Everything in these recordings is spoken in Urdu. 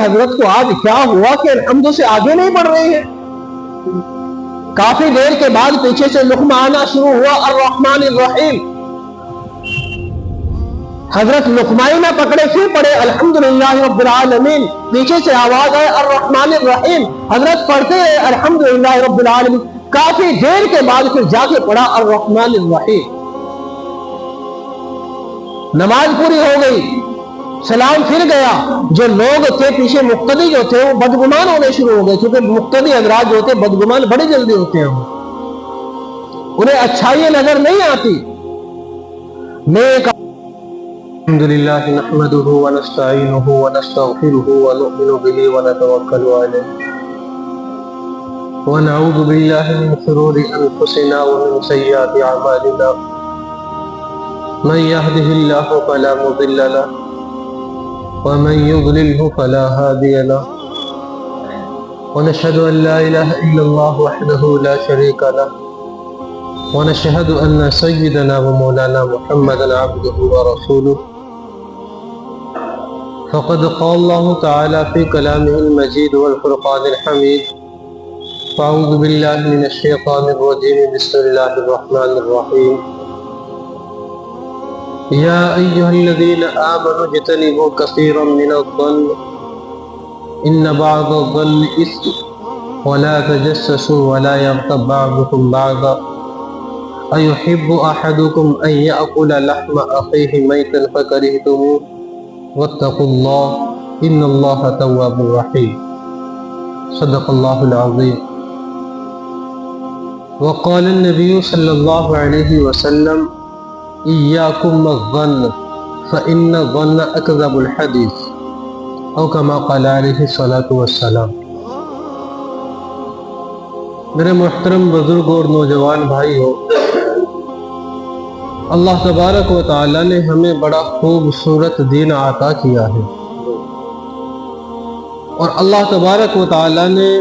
حضرت کو آج کیا ہوا کہ الحمد سے آگے نہیں بڑھ رہے ہیں؟ کافی دیر کے بعد پیچھے سے لقمہ آنا شروع ہوا، الرحمن الرحیم۔ حضرت لقمہ ہی نہ پکڑے پھر پڑے الحمدللہ رب العالمین، پیچھے سے آواز آئے الرحمن الرحیم، حضرت پڑھتے ہیں الحمدللہ رب العالمین، کافی دیر کے بعد پھر جا کے پڑھا الرحمن الرحیم۔ نماز پوری ہو گئی، سلام پھر گیا۔ جو لوگ تھے پیچھے مقتدی جو تھے وہ بدگمان ہونے شروع ہو گئے، کیونکہ مقتدی حضرات جو ہوتے بدگمان بڑی جلدی ہوتے ہیں، انہیں اچھائیاں نظر نہیں آتی۔ نیک الحمدللہ نحمده ونستعینه ونستغفره ونؤمن به ونتوکل علیہ ونعوذ باللہ من شرور انفسنا ومن سیئات اعمالنا، من يهده الله فلا مضل له ومن يضلله فلا هادي له، ونشهد أن لا إله إلا الله وحده لا شريك له، ونشهد أن سيدنا ومولانا محمدا عبده ورسوله، فقد قال الله تعالى في كلامه المجيد والفرقان الحميد، فأعوذ بالله من الشيطان الرجيم، بسم الله الرحمن الرحيم، يا أيها الذين آمنوا اجتنبوا كثيرا من الظن إن بعض الظن إثم ولا تجسسوا ولا يغتب بعضكم بعضا أيحب أحدكم أن يأكل لحم أخيه ميتا فكرهتموه واتقوا الله إن الله تواب رحيم، صدق الله العظيم۔ وقال النبي صلى الله عليه وسلم إياكم الظن فإن الظن أكذب الحديث، او كما قال علیہ الصلاۃ والسلام۔ میرے محترم بزرگ اور نوجوان بھائیو، اللہ تبارک و تعالی نے ہمیں بڑا خوبصورت دین عطا کیا ہے، اور اللہ تبارک و تعالی نے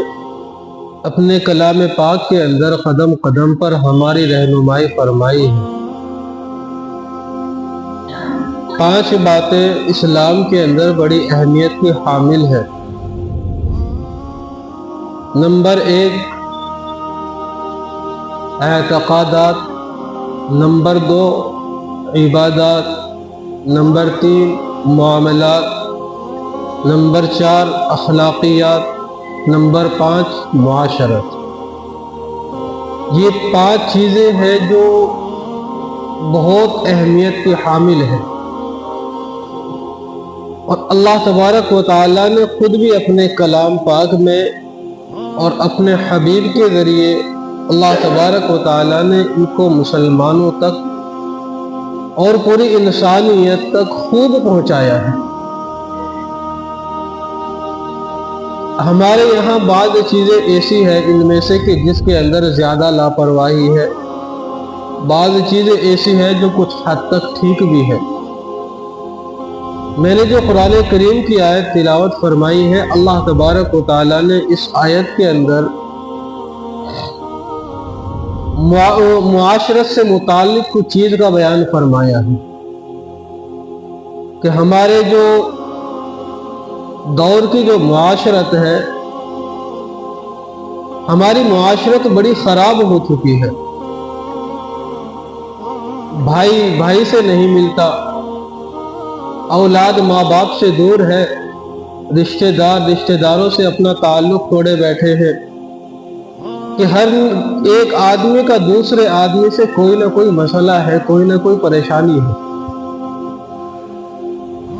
اپنے کلام پاک کے اندر قدم قدم پر ہماری رہنمائی فرمائی ہے۔ 5 باتیں اسلام کے اندر بڑی اہمیت کی حامل ہے۔ نمبر 1 اعتقادات، نمبر 2 عبادات، نمبر 3 معاملات، نمبر 4 اخلاقیات، نمبر 5 معاشرت۔ یہ 5 چیزیں ہیں جو بہت اہمیت کی حامل ہیں، اور اللہ تبارک و تعالیٰ نے خود بھی اپنے کلام پاک میں اور اپنے حبیب کے ذریعے اللہ تبارک و تعالیٰ نے ان کو مسلمانوں تک اور پوری انسانیت تک خوب پہنچایا ہے۔ ہمارے یہاں بعض چیزیں ایسی ہیں ان میں سے کہ جس کے اندر زیادہ لاپرواہی ہے، بعض چیزیں ایسی ہیں جو کچھ حد تک ٹھیک بھی ہے۔ میں نے جو قرآن کریم کی آیت تلاوت فرمائی ہے، اللہ تبارک و تعالیٰ نے اس آیت کے اندر معاشرت سے متعلق کچھ چیز کا بیان فرمایا ہے کہ ہمارے جو دور کی جو معاشرت ہے، ہماری معاشرت بڑی خراب ہو چکی ہے۔ بھائی بھائی سے نہیں ملتا، اولاد ماں باپ سے دور ہے، رشتہ دار رشتہ داروں سے اپنا تعلق توڑے بیٹھے ہیں، کہ ہر ایک آدمی کا دوسرے آدمی سے کوئی نہ کوئی مسئلہ ہے، کوئی نہ کوئی پریشانی ہے۔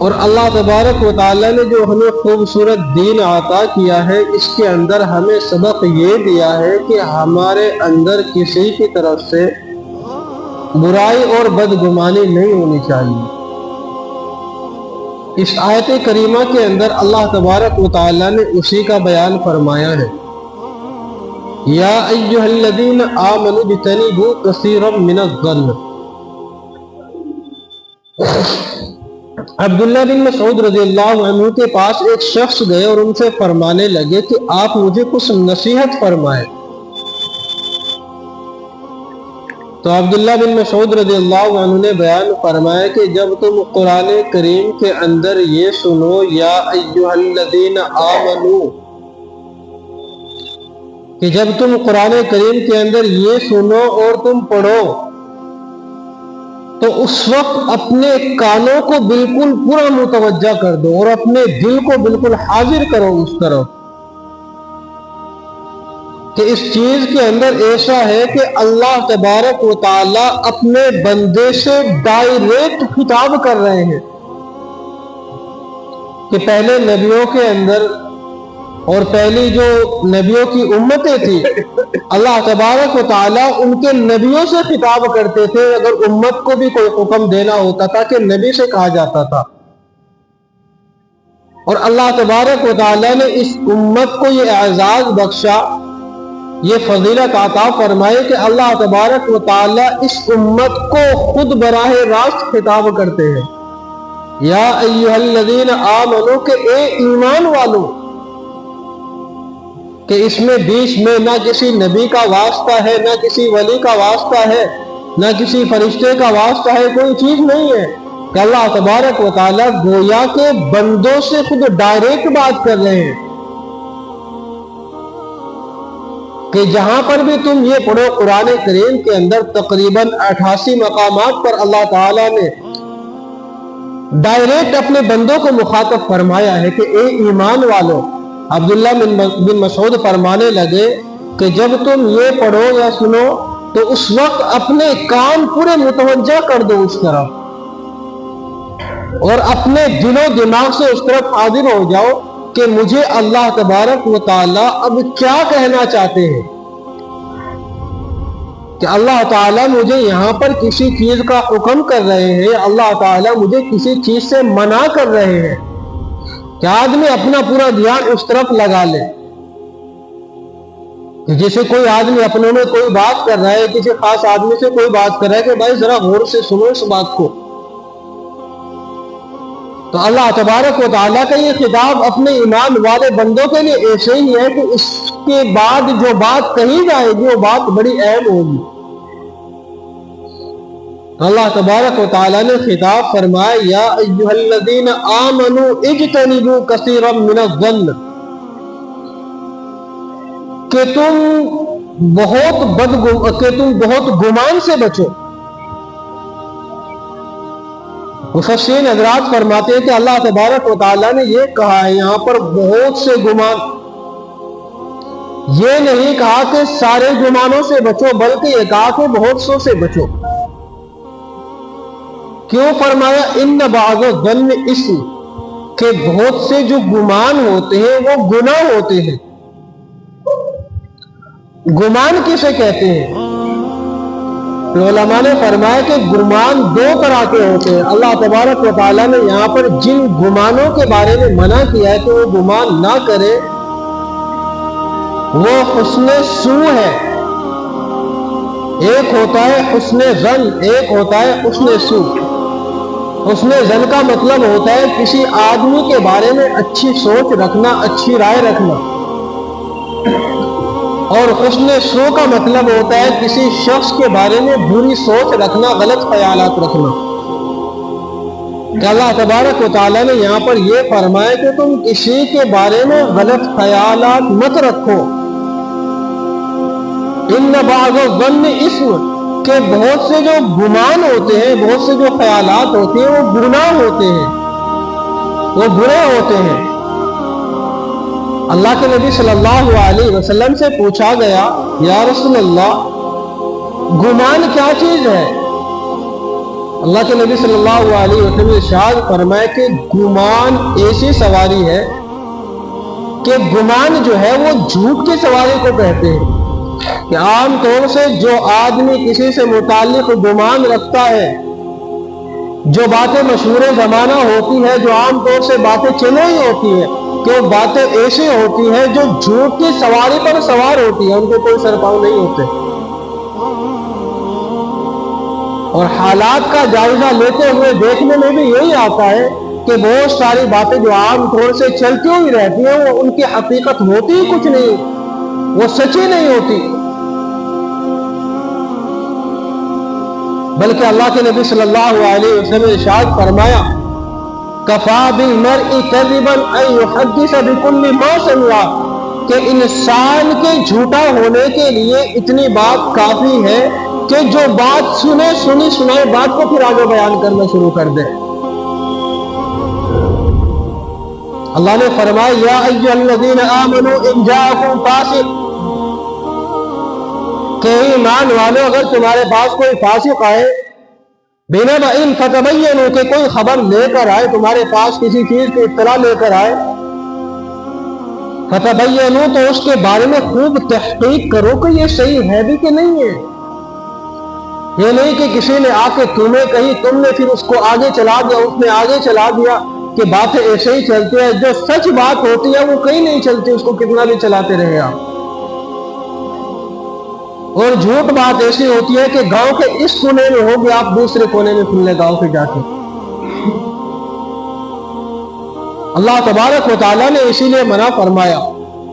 اور اللہ تبارک و تعالیٰ نے جو ہمیں خوبصورت دین عطا کیا ہے، اس کے اندر ہمیں سبق یہ دیا ہے کہ ہمارے اندر کسی کی طرف سے برائی اور بدگمانی نہیں ہونی چاہیے۔ اس آیت کریمہ کے اندر اللہ تبارک و تعالیٰ نے اسی کا بیان فرمایا ہے، یا ایھا الذین آمنوا اجتنبوا کثیرا من الظن۔ عبداللہ بن مسعود رضی اللہ عنہ کے پاس ایک شخص گئے اور ان سے فرمانے لگے کہ آپ مجھے کچھ نصیحت فرمائیں۔ تو عبداللہ بن مسعود رضی اللہ عنہ نے بیان فرمایا کہ جب تم قرآن کریم کے اندر یہ سنو یا ایھا الذین آمنو، کہ جب تم قرآن کریم کے اندر یہ سنو اور تم پڑھو تو اس وقت اپنے کانوں کو بالکل پورا متوجہ کر دو اور اپنے دل کو بالکل حاضر کرو اس طرف کہ اس چیز کے اندر ایسا ہے کہ اللہ تبارک و تعالی اپنے بندے سے ڈائریکٹ خطاب کر رہے ہیں، کہ پہلے نبیوں کے اندر اور پہلی جو نبیوں کی امتیں تھی اللہ تبارک و تعالیٰ ان کے نبیوں سے خطاب کرتے تھے، اگر امت کو بھی کوئی حکم دینا ہوتا تھا کہ نبی سے کہا جاتا تھا، اور اللہ تبارک و تعالیٰ نے اس امت کو یہ اعزاز بخشا، یہ فضیلت عطا فرمائے کہ اللہ تبارک و تعالیٰ اس امت کو خود براہ راست خطاب کرتے ہیں، یا ایھا الذین آمنو، کہ اے ایمان والو، کہ اس میں بیچ میں نہ کسی نبی کا واسطہ ہے، نہ کسی ولی کا واسطہ ہے، نہ کسی فرشتے کا واسطہ ہے، کوئی چیز نہیں ہے، کہ اللہ تبارک و تعالیٰ گویا کے بندوں سے خود ڈائریکٹ بات کر رہے ہیں، کہ جہاں پر بھی تم یہ پڑھو قرآن کریم کے اندر تقریباً 88 مقامات پر اللہ تعالیٰ نے ڈائریکٹ اپنے بندوں کو مخاطب فرمایا ہے کہ اے ایمان والو۔ عبداللہ بن مسعود فرمانے لگے کہ جب تم یہ پڑھو یا سنو تو اس وقت اپنے کان پورے متوجہ کر دو اس طرف، اور اپنے دل و دماغ سے اس طرف حاضر ہو جاؤ کہ مجھے اللہ تبارک و تعالیٰ اب کیا کہنا چاہتے ہیں، کہ اللہ تعالیٰ مجھے یہاں پر کسی چیز کا حکم کر رہے ہیں، اللہ تعالیٰ مجھے کسی چیز سے منع کر رہے ہیں، کہ آدمی اپنا پورا دھیان اس طرف لگا لے، کہ جیسے کوئی آدمی اپنوں میں کوئی بات کر رہا ہے، کسی خاص آدمی سے کوئی بات کر رہا ہے، کہ بھائی ذرا غور سے سنو اس بات کو، تو اللہ تبارک و تعالیٰ کا یہ خطاب اپنے ایمان والے بندوں کے لیے ایسے ہی ہے کہ اس کے بعد جو بات کہی جائے گی وہ بات بڑی اہم ہوگی۔ اللہ تبارک و تعالیٰ نے خطاب فرمایا یا ایھا الذین آمنوا اجتنبوا کثیرا من الظن، کہ تم بہت گمان سے بچو۔ مفسرین حضرات فرماتے ہیں کہ اللہ تبارک و تعالیٰ نے یہ کہا ہے یہاں پر بہت سے گمان، یہ نہیں کہا کہ سارے گمانوں سے بچو، بلکہ یہ کہا کہ بہت سو سے بچو۔ کیوں فرمایا ان بعض الظن، اسم کہ بہت سے جو گمان ہوتے ہیں وہ گناہ ہوتے ہیں۔ گمان کسے کہتے ہیں؟ علماء نے فرمایا کہ گمان دو طرح کے ہوتے ہیں۔ اللہ تبارک و تعالیٰ نے یہاں پر جن گمانوں کے بارے میں منع کیا ہے کہ وہ گمان نہ کرے، وہ حسن سو ہے۔ ایک ہوتا ہے حسن ظن، ایک ہوتا ہے حسن سو۔ حسن ظن کا مطلب ہوتا ہے کسی آدمی کے بارے میں اچھی سوچ رکھنا، اچھی رائے رکھنا، اور حسن سو کا مطلب ہوتا ہے کسی شخص کے بارے میں بری سوچ رکھنا، غلط خیالات رکھنا۔ کہ اللہ تبارک و تعالیٰ نے یہاں پر یہ فرمایا کہ تم کسی کے بارے میں غلط خیالات مت رکھو۔ ان بعض الظن اسم، کہ بہت سے جو گمان ہوتے ہیں، بہت سے جو خیالات ہوتے ہیں وہ گناہ ہوتے ہیں، وہ برے ہوتے ہیں۔ اللہ کے نبی صلی اللہ علیہ وسلم سے پوچھا گیا یا رسول اللہ گمان کیا چیز ہے؟ اللہ کے نبی صلی اللہ علیہ وسلم نے ارشاد فرمایا کہ گمان ایسی سواری ہے کہ گمان جو ہے وہ جھوٹ کی سواری کو کہتے ہیں، کہ عام طور سے جو آدمی کسی سے متعلق گمان رکھتا ہے، جو باتیں مشہور زمانہ ہوتی ہے، جو عام طور سے باتیں چل رہی ہوتی ہیں، کہ وہ باتیں ایسی ہوتی ہیں جو جھوٹ کی سواری پر سوار ہوتی ہیں، ان کو کوئی سر پاؤں نہیں ہوتے، اور حالات کا جائزہ لیتے ہوئے دیکھنے میں بھی یہی آتا ہے کہ بہت ساری باتیں جو عام طور سے چلتی ہوئی رہتی ہیں وہ ان کی حقیقت ہوتی ہی کچھ نہیں، وہ سچی نہیں ہوتی۔ بلکہ اللہ کے نبی صلی اللہ علیہ وسلم نے ارشاد فرمایا کفا بالمرء کذبا ان یحدث بکل ما سمع، کہ انسان کے جھوٹا ہونے کے لیے اتنی بات کافی ہے کہ جو بات سنی سنائی بات کو پھر آگے بیان کرنا شروع کر دے۔ اللہ نے فرمایا یا ایھا الذین آمنوا ان جاءکم فاسق، کہ ایمان والو اگر تمہارے پاس کوئی فاسق آئے، بنبأ فتبینوا، کہ کوئی خبر لے کر آئے تمہارے پاس، کسی چیز کی اطلاع لے کر آئے، فتبینوا، تو اس کے بارے میں خوب تحقیق کرو کہ یہ صحیح ہے بھی کہ نہیں ہے۔ یہ نہیں کہ کسی نے آ کے تمہیں کہی، تم نے پھر اس کو آگے چلا دیا، اس نے آگے چلا دیا، کہ باتیں ایسے ہی چلتی ہیں، جو سچ بات ہوتی ہے وہ کہیں نہیں چلتی، اس کو کتنا بھی چلاتے رہے آپ۔ اور جھوٹ بات ایسی ہوتی ہے کہ گاؤں کے اس کونے میں ہوگی، آپ دوسرے کونے میں کھلنے گاؤں کے جا کے۔ اللہ تبارک و تعالیٰ نے اسی لیے منع فرمایا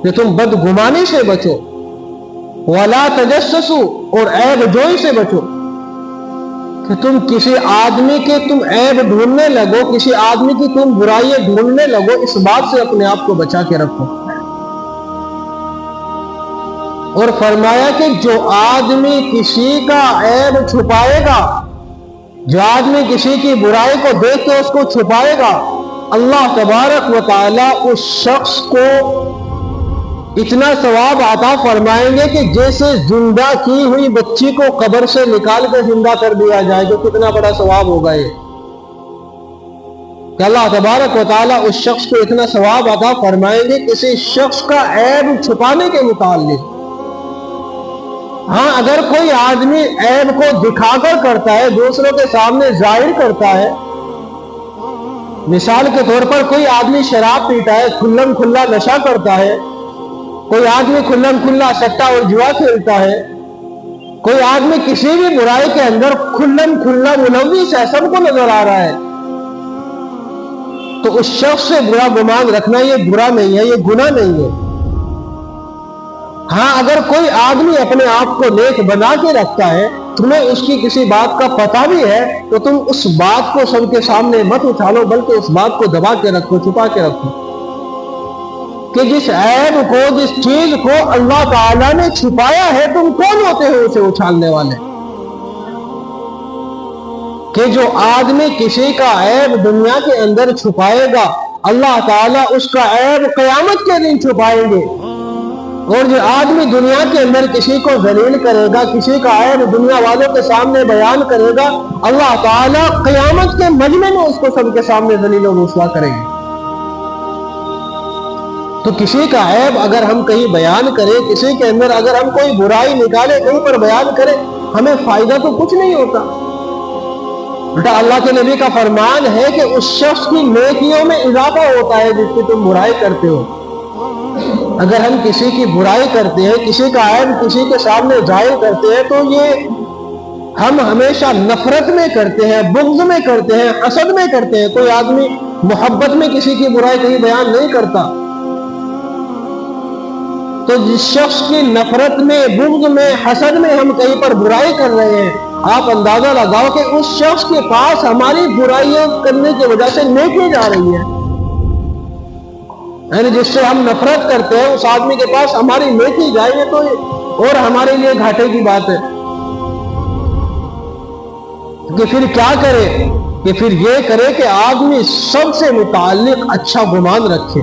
کہ تم بدگمانی سے بچو، وَلَا تَجَسَّسُوا، اور عیب جوئی سے بچو، کہ تم کسی آدمی کے تم عیب ڈھونڈنے لگو، کسی آدمی کی تم برائیاں ڈھونڈنے لگو، اس بات سے اپنے آپ کو بچا کے رکھو۔ اور فرمایا کہ جو آدمی کسی کا عیب چھپائے گا، جو آدمی کسی کی برائی کو دیکھ کے اس کو چھپائے گا، اللہ تبارک و تعالی اس شخص کو اتنا ثواب عطا فرمائیں گے کہ جیسے زندہ کی ہوئی بچی کو قبر سے نکال کے زندہ کر دیا جائے، جو کتنا بڑا ثواب ہوگا یہ، کہ اللہ تبارک و تعالی اس شخص کو اتنا ثواب عطا فرمائیں گے کسی شخص کا عیب چھپانے کے متعلق۔ ہاں اگر کوئی آدمی عیب کو دکھا کر کرتا ہے، دوسروں کے سامنے ظاہر کرتا ہے، مثال کے طور پر کوئی آدمی شراب پیتا ہے، کھلم کھلا نشہ کرتا ہے، کوئی آدمی کھلم کھلا سٹا اور جوا کھیلتا ہے، کوئی آدمی کسی بھی برائی کے اندر کھلم کھلا ملوث ہے، سب کو نظر آ رہا ہے، تو اس شخص سے برا گمان رکھنا یہ برا نہیں ہے، یہ گناہ نہیں ہے۔ ہاں اگر کوئی آدمی اپنے آپ کو نیک بنا کے رکھتا ہے، تمہیں اس کی کسی بات کا پتہ بھی ہے، تو تم اس بات کو سب کے سامنے مت اچھالو، بلکہ اس بات کو دبا کے رکھو، چھپا کے رکھو، کہ جس عیب کو، جس چیز کو اللہ تعالیٰ نے چھپایا ہے، تم کون ہوتے ہو اسے اچھالنے والے؟ کہ جو آدمی کسی کا عیب دنیا کے اندر چھپائے گا، اللہ تعالیٰ اس کا عیب قیامت کے دن چھپائیں گے۔ اور جو آدمی دنیا کے اندر کسی کو ذلیل کرے گا، کسی کا عیب دنیا والوں کے سامنے بیان کرے گا، اللہ تعالیٰ قیامت کے مجمع میں اس کو سب کے سامنے ذلیل و رسوا کریں گے۔ تو کسی کا عیب اگر ہم کہیں بیان کریں، کسی کے اندر اگر ہم کوئی برائی نکالے، کہیں پر بیان کریں، ہمیں فائدہ تو کچھ نہیں ہوتا، الٹا اللہ کے نبی کا فرمان ہے کہ اس شخص کی نیکیوں میں اضافہ ہوتا ہے جس کی تم برائی کرتے ہو۔ اگر ہم کسی کی برائی کرتے ہیں، کسی کا عیب کسی کے سامنے ظاہر کرتے ہیں، تو یہ ہم ہمیشہ نفرت میں کرتے ہیں، بغض میں کرتے ہیں، حسد میں کرتے ہیں۔ کوئی آدمی محبت میں کسی کی برائی کہیں بیان نہیں کرتا، تو جس شخص کی نفرت میں، بغض میں، حسد میں ہم کہیں پر برائی کر رہے ہیں، آپ اندازہ لگاؤ کہ اس شخص کے پاس ہماری برائیاں کرنے کی وجہ سے نیکی جا رہی ہے، یعنی جس سے ہم نفرت کرتے ہیں اس آدمی کے پاس ہماری نیکی جائے گی تو اور ہمارے لیے گھاٹے کی بات ہے۔ کہ پھر کیا کرے؟ کہ پھر یہ کرے کہ آدمی سب سے متعلق اچھا گمان رکھے،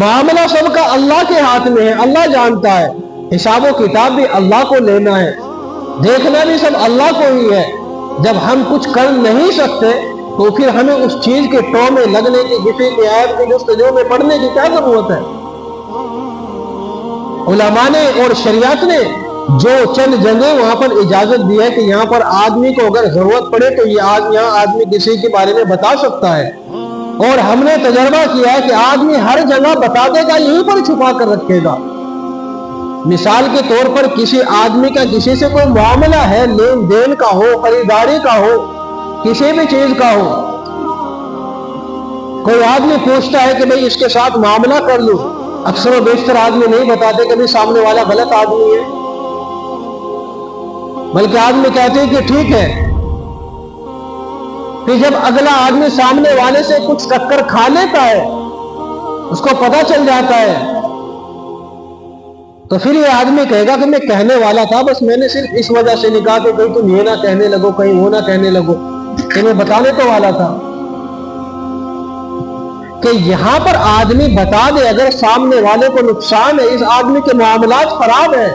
معاملہ سب کا اللہ کے ہاتھ میں ہے، اللہ جانتا ہے، حساب و کتاب بھی اللہ کو لینا ہے، دیکھنا بھی سب اللہ کو ہی ہے۔ جب ہم کچھ کر نہیں سکتے تو پھر ہمیں اس چیز کے ٹو میں لگنے کی، کسی کے عیب کی جستجو میں پڑھنے کی کیا ضرورت ہے؟ علماء نے اور شریعت نے جو چند جگہیں وہاں پر اجازت دی ہے کہ یہاں پر آدمی کو اگر ضرورت پڑے تو یہاں آدمی کسی کے بارے میں بتا سکتا ہے، اور ہم نے تجربہ کیا ہے کہ آدمی ہر جگہ بتا دے گا، یہیں پر چھپا کر رکھے گا۔ مثال کے طور پر کسی آدمی کا کسی سے کوئی معاملہ ہے، لین دین کا ہو، خریداری کا ہو، کسی بھی چیز کا ہو، کوئی آدمی پوچھتا ہے کہ بھئی اس کے ساتھ معاملہ کر لوں، اکثر و بیشتر آدمی نہیں بتاتے، کبھی سامنے والا غلط آدمی ہے، بلکہ آدمی کہتے ہیں کہ ٹھیک ہے. پھر جب اگلا آدمی سامنے والے سے کچھ ٹکر کھا لیتا ہے، اس کو پتہ چل جاتا ہے، تو پھر یہ آدمی کہے گا کہ میں کہنے والا تھا، بس میں نے صرف اس وجہ سے نہیں کہا کہ کہیں تم یہ نہ کہنے لگو، کہیں وہ نہ کہنے لگو، کہ میں بتانے تو والا تھا. کہ یہاں پر آدمی بتا دے اگر سامنے والے کو نقصان ہے، اس آدمی کے معاملات خراب ہیں،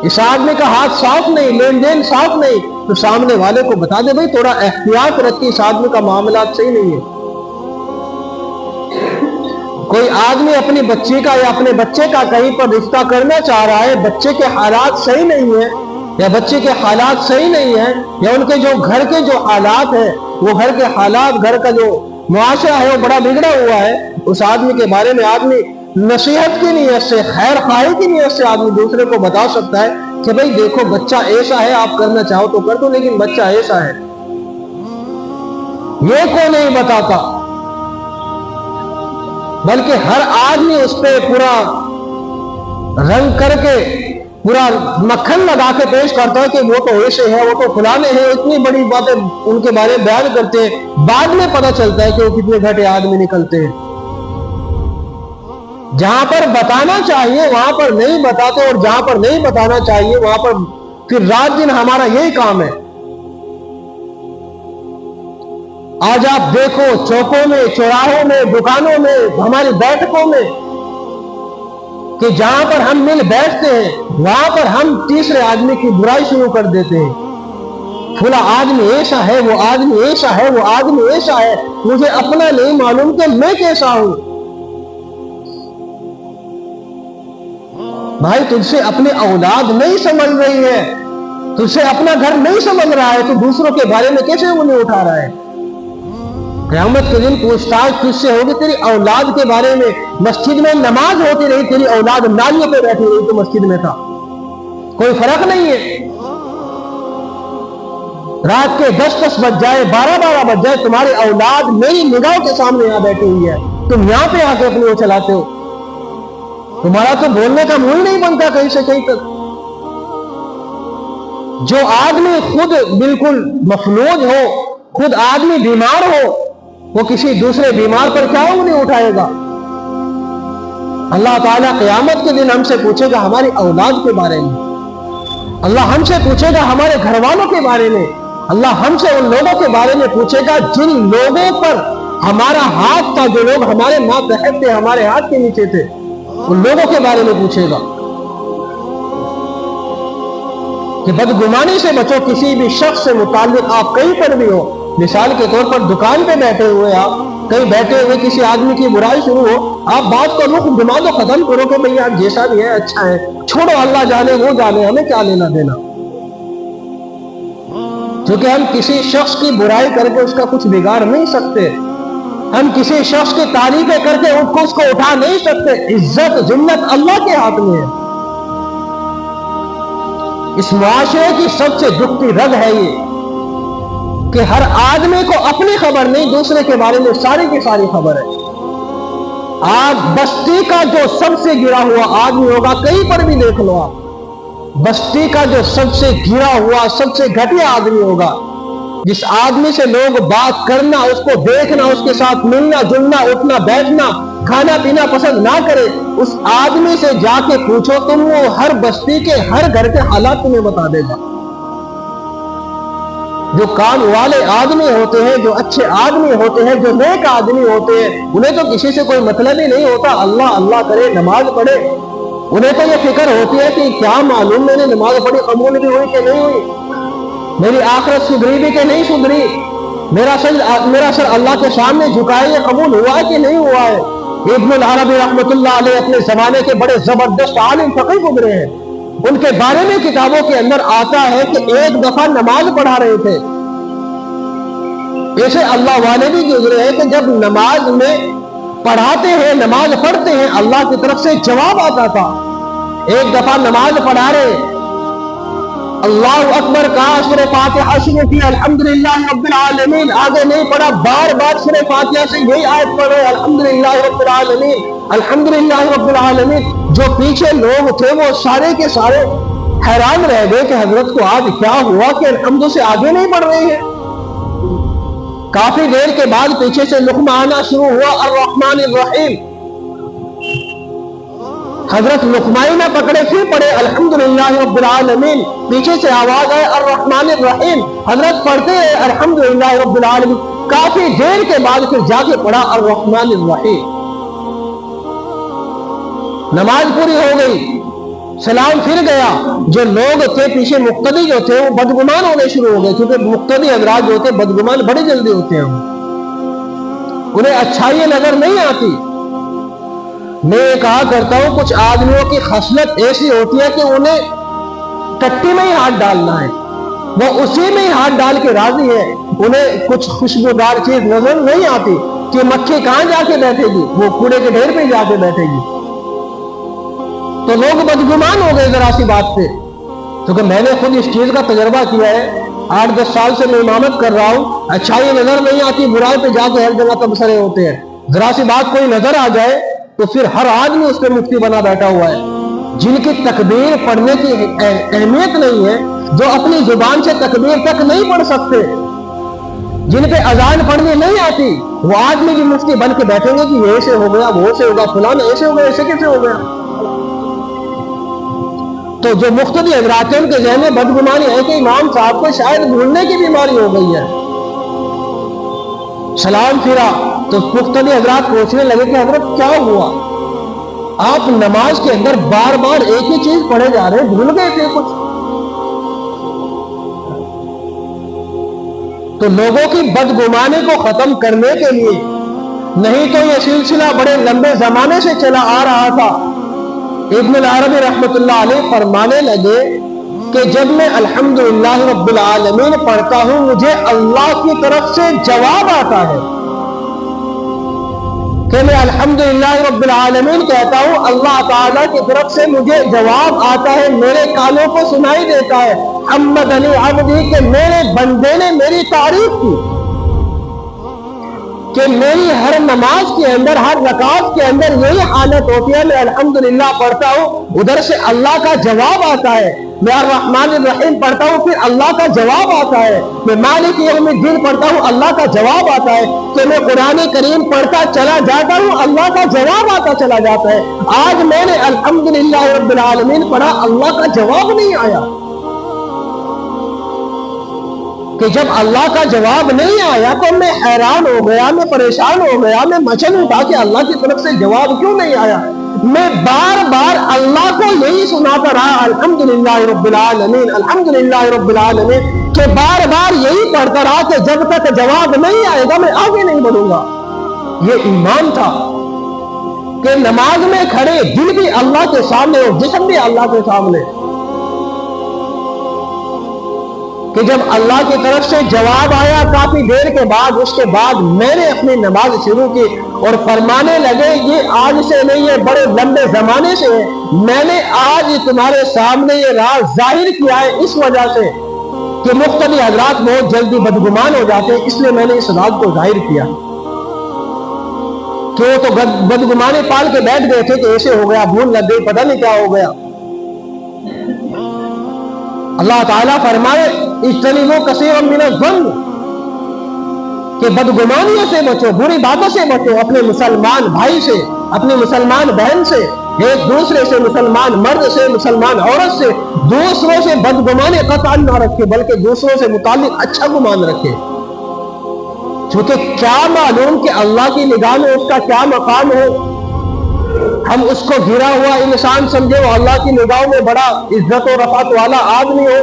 اس آدمی کا ہاتھ صاف نہیں، لین دین صاف نہیں، تو سامنے والے کو بتا دے بھائی تھوڑا احتیاط رکھیں، اس آدمی کا معاملات صحیح نہیں ہے. کوئی آدمی اپنی بچی کا یا اپنے بچے کا کہیں پر رشتہ کرنا چاہ رہا ہے، بچے کے حالات صحیح نہیں ہیں یا بچے کے حالات صحیح نہیں ہیں، یا ان کے جو گھر کے جو حالات ہیں، وہ گھر کے حالات، گھر کا جو معاشرہ ہے وہ بڑا بگڑا ہوا ہے، اس آدمی کے بارے میں آدمی نصیحت کی نیت سے، خیر خواہی کی نیت سے آدمی دوسرے کو بتا سکتا ہے کہ بھئی دیکھو بچہ ایسا ہے، آپ کرنا چاہو تو کر دو، لیکن بچہ ایسا ہے. یہ کوئی نہیں بتاتا، بلکہ ہر آدمی اس پہ پورا رنگ کر کے، پورا مکھن لگا کے پیش کرتا ہے کہ وہ تو ایسے ہے، وہ تو فلانے ہیں، اتنی بڑی باتیں ان کے بارے میں بیان کرتے ہیں. بعد میں پتہ چلتا ہے کہ وہ کتنے گھٹے آدمی نکلتے ہیں. جہاں پر بتانا چاہیے وہاں پر نہیں بتاتے، اور جہاں پر نہیں بتانا چاہیے وہاں پر پھر رات دن ہمارا یہی کام ہے. آج آپ دیکھو چوکوں میں، چوراہوں میں، دکانوں میں، ہماری بیٹھکوں میں، کہ جہاں پر ہم مل بیٹھتے ہیں وہاں پر ہم تیسرے آدمی کی برائی شروع کر دیتے ہیں. فلاں آدمی ایسا ہے، وہ آدمی ایسا ہے، وہ آدمی ایسا ہے، مجھے اپنا نہیں معلوم کہ میں کیسا ہوں. بھائی تجھ سے اپنی اولاد نہیں سمجھ رہی ہے، تجھ سے اپنا گھر نہیں سمجھ رہا ہے، تو دوسروں کے بارے میں کیسے انہیں اٹھا رہا ہے؟ قیامت کے دن پوچھ تاچھ تجھ سے ہوگی تیری اولاد کے بارے میں. مسجد میں نماز ہوتی رہی، تیری اولاد نالیوں پہ بیٹھی رہی تو مسجد میں تھا، کوئی فرق نہیں ہے. رات کے 10 بج جائے، 12 بج جائے، تمہاری اولاد میری نگاہوں کے سامنے یہاں بیٹھی ہوئی ہے، تم یہاں پہ آ کے اپنی وہ چلاتے ہو. تمہارا تو بولنے کا منہ نہیں بنتا کہیں سے کہیں تک. جو آدمی خود بالکل مفلوج ہو، خود آدمی بیمار ہو، وہ کسی دوسرے بیمار پر کیا انہیں اٹھائے گا؟ اللہ تعالیٰ قیامت کے دن ہم سے پوچھے گا ہماری اولاد کے بارے میں، اللہ ہم سے پوچھے گا ہمارے گھر والوں کے بارے میں، اللہ ہم سے ان لوگوں کے بارے میں پوچھے گا جن لوگوں پر ہمارا ہاتھ تھا، جو لوگ ہمارے ماتحت تھے، ہمارے ہاتھ کے نیچے تھے، ان لوگوں کے بارے میں پوچھے گا کہ بدگمانی سے بچو. کسی بھی شخص سے متعلق آپ کہیں پر بھی ہو، مثال کے طور پر دکان پہ بیٹھے ہوئے، آپ کہیں بیٹھے ہوئے کسی آدمی کی برائی شروع ہو، آپ بات کو رخ گھما دو، ختم کرو کہ بھئی آپ جیسا بھی ہے اچھا ہے، چھوڑو، اللہ جانے وہ جانے، ہمیں کیا لینا دینا. کیونکہ ہم کسی شخص کی برائی کر کے اس کا کچھ بگاڑ نہیں سکتے، ہم کسی شخص کی تعریفیں کر کے اس کو اٹھا نہیں سکتے. عزت ذلت اللہ کے ہاتھ میں ہے. اس معاشرے کی سب سے دکھتی رگ ہے یہ کہ ہر آدمی کو اپنی خبر نہیں، دوسرے کے بارے میں ساری کی ساری خبر ہے. آج بستی کا جو سب سے گرا ہوا آدمی ہوگا، کہیں پر بھی دیکھ لو آپ، بستی کا جو سب سے گرا ہوا، سب سے گھٹیا آدمی ہوگا، جس آدمی سے لوگ بات کرنا، اس کو دیکھنا، اس کے ساتھ ملنا جلنا، اٹھنا بیٹھنا، کھانا پینا پسند نہ کرے، اس آدمی سے جا کے پوچھو تم، وہ ہر بستی کے ہر گھر کے حالات تمہیں بتا دے گا. جو کام والے آدمی ہوتے ہیں، جو اچھے آدمی ہوتے ہیں، جو نیک آدمی ہوتے ہیں، انہیں تو کسی سے کوئی مطلب ہی نہیں ہوتا، اللہ اللہ کرے، نماز پڑھے. انہیں تو یہ فکر ہوتی ہے کہ کیا معلوم میں نے نماز پڑھی قبول بھی ہوئی کہ نہیں ہوئی، میری آخرت سدھری بھی کہ نہیں سدھری، میرا سر اللہ کے سامنے جھکائے یہ قبول ہوا کہ نہیں ہوا ہے. ابن العربی رحمۃ اللہ علیہ اپنے زمانے کے بڑے زبردست عالم فقیہ گزرے ہیں. ان کے بارے میں کتابوں کے اندر آتا ہے کہ ایک دفعہ نماز پڑھا رہے تھے. ایسے اللہ والے بھی گزرے ہیں کہ جب نماز میں پڑھاتے ہیں، نماز پڑھتے ہیں، اللہ کی طرف سے جواب آتا تھا. ایک دفعہ نماز پڑھا رہے، اللہ اکبر کہا، سورہ فاتحہ شروع کی، الحمدللہ رب العالمین، آگے نہیں پڑھا، بار بار سورہ فاتحہ سے یہی آیت پڑھ رہے، الحمدللہ رب العالمین، الحمدللہ رب العالمین. جو پیچھے لوگ تھے وہ سارے کے سارے حیران رہ گئے کہ حضرت کو آج کیا ہوا کہ الحمد سے آگے نہیں بڑھ رہے ہیں۔ کافی دیر کے بعد پیچھے سے لقمہ آنا شروع ہوا، الرحمن الرحیم۔ حضرت لقمہ نہ پکڑے پھر پڑے الحمدللہ رب العالمین، پیچھے سے آواز آئے الرحمن الرحیم، حضرت پڑھتے ہیں الحمدللہ رب العالمین، کافی دیر کے بعد پھر جا کے پڑھا الرحمن الرحیم۔ نماز پوری ہو گئی، سلام پھر گیا۔ جو لوگ تھے پیچھے مقتدی جو تھے وہ بدگمان ہونے شروع ہو گئے، کیونکہ مقتدی حضرات جو ہوتے بدگمان بڑی جلدی ہوتے ہیں، انہیں اچھائی نظر نہیں آتی۔ میں یہ کہا کرتا ہوں کچھ آدمیوں کی خصلت ایسی ہوتی ہے کہ انہیں ٹٹی میں ہی ہاتھ ڈالنا ہے، وہ اسی میں ہی ہاتھ ڈال کے راضی ہے، انہیں کچھ خوشبودار چیز نظر نہیں آتی کہ مکھی کہاں جا کے بیٹھے گی، وہ کوڑے کے ڈھیر پہ جا کے بیٹھے گی۔ تو لوگ بدگمان ہو گئے ذرا سی بات پہ، کیونکہ میں نے خود اس چیز کا تجربہ کیا ہے، 8-10 سال سے میں امامت کر رہا ہوں، اچھائی نظر نہیں آتی، برائی پہ جا کے ہر جگہ تبصرے ہوتے ہیں۔ ذرا سی بات کوئی نظر آ جائے تو پھر ہر آدمی اس پہ مفتی بنا بیٹھا ہوا ہے۔ جن کی تکبیر پڑھنے کی اہمیت نہیں ہے، جو اپنی زبان سے تکبیر تک نہیں پڑھ سکتے، جن پہ اذان پڑھنی نہیں آتی، وہ آدمی بھی مفتی بن کے بیٹھیں گے کہ یہ ایسے ہو گیا، وہ ایسے ہوگا، فلاں ایسے ہو گیا، ایسے کیسے ہو گیا۔ تو جو مقتدی حضرات ہیں ان کے ذہن میں بدگمانی ہے کہ امام صاحب کو شاید بھولنے کی بیماری ہو گئی ہے۔ سلام پھرا تو مقتدی حضرات پوچھنے لگے کہ حضرت کیا ہوا، آپ نماز کے اندر بار بار ایک ہی چیز پڑھے جا رہے ہیں، بھول گئے تھے کچھ؟ تو لوگوں کی بدگمانی کو ختم کرنے کے لیے، نہیں تو یہ سلسلہ بڑے لمبے زمانے سے چلا آ رہا تھا۔ ابن العربی رحمۃ اللہ علیہ فرمانے لگے کہ جب میں الحمدللہ رب العالمین پڑھتا ہوں مجھے اللہ کی طرف سے جواب آتا ہے، کہ میں الحمدللہ رب العالمین کہتا ہوں، اللہ تعالیٰ کی طرف سے مجھے جواب آتا ہے، میرے کانوں کو سنائی دیتا ہے، حمد علی عبدی، کہ میرے بندے نے میری تعریف کی، کہ میری ہر نماز کے اندر، ہر رکعت کے اندر یہی حالت ہوتی ہے، میں الحمدللہ پڑھتا ہوں، ادھر سے اللہ کا جواب آتا ہے، میں الرحمن الرحیم پڑھتا ہوں پھر اللہ کا جواب آتا ہے، میں مالک یوم الدین پڑھتا ہوں اللہ کا جواب آتا ہے، کہ میں قرآن کریم پڑھتا چلا جاتا ہوں اللہ کا جواب آتا چلا جاتا ہے۔ آج میں نے الحمدللہ رب العالمین پڑھا، اللہ کا جواب نہیں آیا، کہ جب اللہ کا جواب نہیں آیا تو میں حیران ہو گیا، میں پریشان ہو گیا، میں مچل اٹھا کہ اللہ کی طرف سے جواب کیوں نہیں آیا۔ میں بار بار اللہ کو یہی سناتا رہا، الحمدللہ رب العالمین، الحمدللہ رب العالمین، کہ بار بار یہی پڑھتا رہا کہ جب تک جواب نہیں آئے گا میں آگے نہیں بڑھوں گا۔ یہ ایمان تھا کہ نماز میں کھڑے دل بھی اللہ کے سامنے اور جسم بھی اللہ کے سامنے، کہ جب اللہ کی طرف سے جواب آیا کافی دیر کے بعد، اس کے بعد میں نے اپنی نماز شروع کی اور فرمانے لگے یہ آج سے نہیں ہے، بڑے لمبے زمانے سے ہے، میں نے آج تمہارے سامنے یہ راز ظاہر کیا ہے اس وجہ سے کہ مقتدی حضرات بہت جلدی بدگمان ہو جاتے ہیں، اس لیے میں نے اس راز کو ظاہر کیا، کہ وہ تو بدگمانی پال کے بیٹھ گئے تھے کہ ایسے ہو گیا، بھول لگ گئی، پتہ نہیں کیا ہو گیا۔ اللہ تعالیٰ فرمائے اجتنبوا کثیرا من الظن، کہ بدگمانیوں سے بچو، بری باتوں سے بچو، اپنے مسلمان بھائی سے، اپنی مسلمان بہن سے، ایک دوسرے سے، مسلمان مرد سے، مسلمان عورت سے، دوسروں سے بدگمانی قطعا نہ رکھے، بلکہ دوسروں سے متعلق اچھا گمان رکھے، چونکہ کیا معلوم کہ اللہ کی نگاہ میں اس کا کیا مقام ہو۔ ہم اس کو گرا ہوا انسان سمجھے، وہ اللہ کی نگاہوں میں بڑا عزت و رفعت والا آدمی ہو،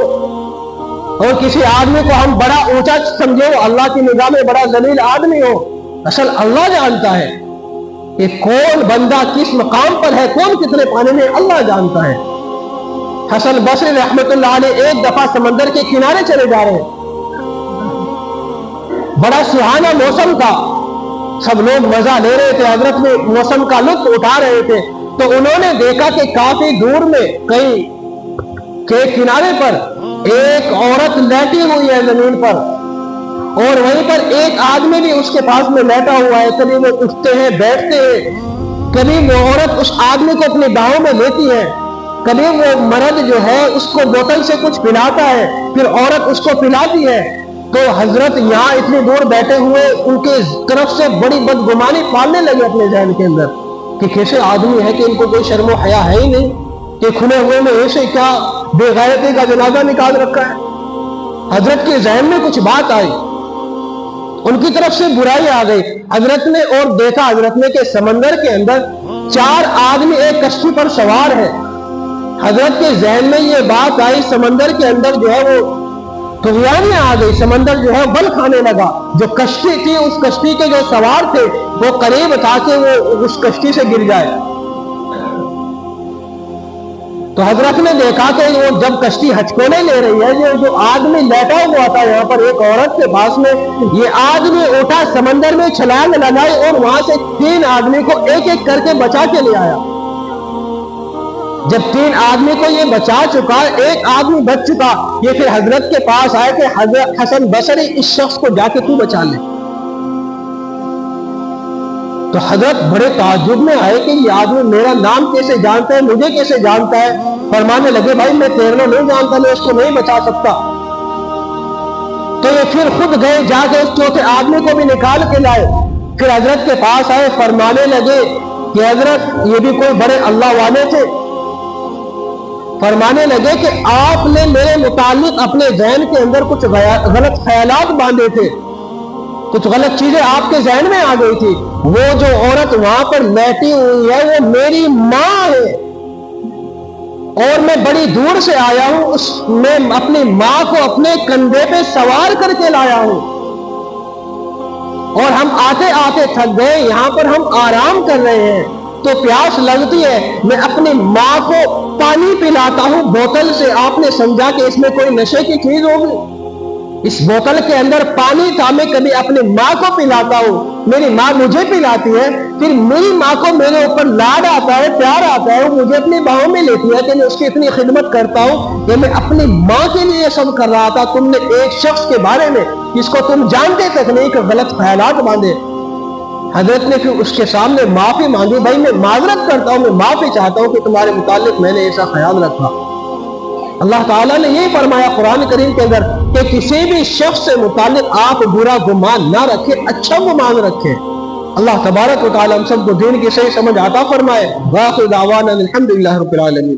اور کسی آدمی کو ہم بڑا اونچا سمجھے، وہ اللہ کی نگاہ میں بڑا ذلیل آدمی ہو۔ اصل اللہ جانتا ہے کہ کون بندہ کس مقام پر ہے، کون کتنے پانے میں، اللہ جانتا ہے۔ حسن بصری رحمت اللہ علیہ ایک دفعہ سمندر کے کنارے چلے جا رہے، بڑا سہانا موسم تھا، سب لوگ مزہ لے رہے تھے، حضرت میں موسم کا لطف اٹھا رہے تھے، تو انہوں نے دیکھا کہ کافی دور میں کہیں کے کنارے پر ایک عورت لیٹی ہوئی ہے زمین پر، اور وہیں پر ایک آدمی بھی اس کے پاس میں لیٹا ہوا ہے، کبھی وہ اٹھتے ہیں بیٹھتے ہیں، کبھی وہ عورت اس آدمی کو اپنی باہوں میں لیتی ہے، کبھی وہ مرد جو ہے اس کو بوتل سے کچھ پلاتا ہے، پھر عورت اس کو پلاتی ہے، تو حضرت یہاں اتنی دور بیٹھے ہوئے ان کے طرف سے بڑی بدگمانی پالنے لگے اپنے ذہن کے اندر کہ کیسے آدمی ہے کہ ان کو کوئی شرم و حیا ہے ہی نہیں، کہ کھلے ہوئے میں ایسے کیا بے غیرتی کا جنازہ نکال رکھا ہے۔ حضرت کے ذہن میں کچھ بات آئی، ان کی طرف سے برائی آ گئی۔ حضرت نے اور دیکھا حضرت نے کہ سمندر کے اندر 4 آدمی ایک کشتی پر سوار ہے۔ حضرت کے ذہن میں یہ بات آئی، سمندر کے اندر جو ہے وہ طغیانیں آ گئی، سمندر جو ہے بل کھانے لگا۔ جو کشتی تھی، اس کشتی کے جو سوار تھے وہ قریب تھا کہ وہ اس کشتی سے گر جائے۔ تو حضرت نے دیکھا کہ وہ جب کشتی ہچکولے لے رہی ہے، یہ جو آدمی لیٹا ہوا تھا یہاں پر ایک عورت کے پاس میں، یہ آدمی اٹھا سمندر میں چھلانگ لگائی اور وہاں سے 3 آدمی کو ایک ایک کر کے بچا کے لے آیا۔ جب 3 آدمی کو یہ بچا چکا، ایک آدمی بچ چکا، یہ پھر حضرت کے پاس آئے کہ حضرت حسن بصری اس شخص کو جا کے تو بچا لے۔ تو حضرت بڑے تعجب میں آئے کہ یہ آدمی میرا نام کیسے جانتا ہے، مجھے کیسے جانتا ہے؟ فرمانے لگے بھائی میں تیرنا نہیں جانتا، میں اس کو نہیں بچا سکتا۔ تو یہ پھر خود گئے، جا کے اس 4تھے آدمی کو بھی نکال کے لائے، پھر حضرت کے پاس آئے، فرمانے لگے کہ حضرت یہ بھی کوئی بڑے اللہ والے تھے۔ فرمانے لگے کہ آپ نے میرے متعلق اپنے ذہن کے اندر کچھ غلط خیالات باندھے تھے، کچھ غلط چیزیں آپ کے ذہن میں آ گئی تھی۔ وہ جو عورت وہاں پر لیٹی ہوئی ہے وہ میری ماں ہے، اور میں بڑی دور سے آیا ہوں، میں اپنی ماں کو اپنے کندھے پہ سوار کر کے لایا ہوں، اور ہم آتے آتے تھک گئے، یہاں پر ہم آرام کر رہے ہیں تو پیاس لگتی ہے، میں اپنی ماں کو پانی پلاتا ہوں بوتل سے۔ آپ نے سمجھا کہ اس میں کوئی نشے کی چیز ہوگی؟ اس بوتل کے اندر پانی تھا، میں کبھی اپنی ماں کو پلاتا ہوں، میری ماں مجھے پلاتی ہے، پھر میری ماں کو میرے اوپر لاڈ آتا ہے، پیار آتا ہے، وہ مجھے اپنی باہوں میں لیتی ہے کہ میں اس کی اتنی خدمت کرتا ہوں کہ میں اپنی ماں کے لیے یہ سب کر رہا تھا۔ تم نے ایک شخص کے بارے میں جس کو تم جانتے تک نہیں کہ غلط خیالات باندھے۔ حضرت نے پھر اس کے سامنے معافی مانگی، بھائی میں معذرت کرتا ہوں، میں معافی چاہتا ہوں کہ تمہارے متعلق میں نے ایسا خیال رکھا۔ اللہ تعالیٰ نے یہ فرمایا قرآن کریم کے اندر کہ کسی بھی شخص سے متعلق آپ برا گمان نہ رکھیں، اچھا گمان رکھیں۔ اللہ تبارک و تعالیٰ ہم سب کو دین کی صحیح سمجھ عطا فرمائے۔ وآخر دعوانا الحمدللہ رب العالمین۔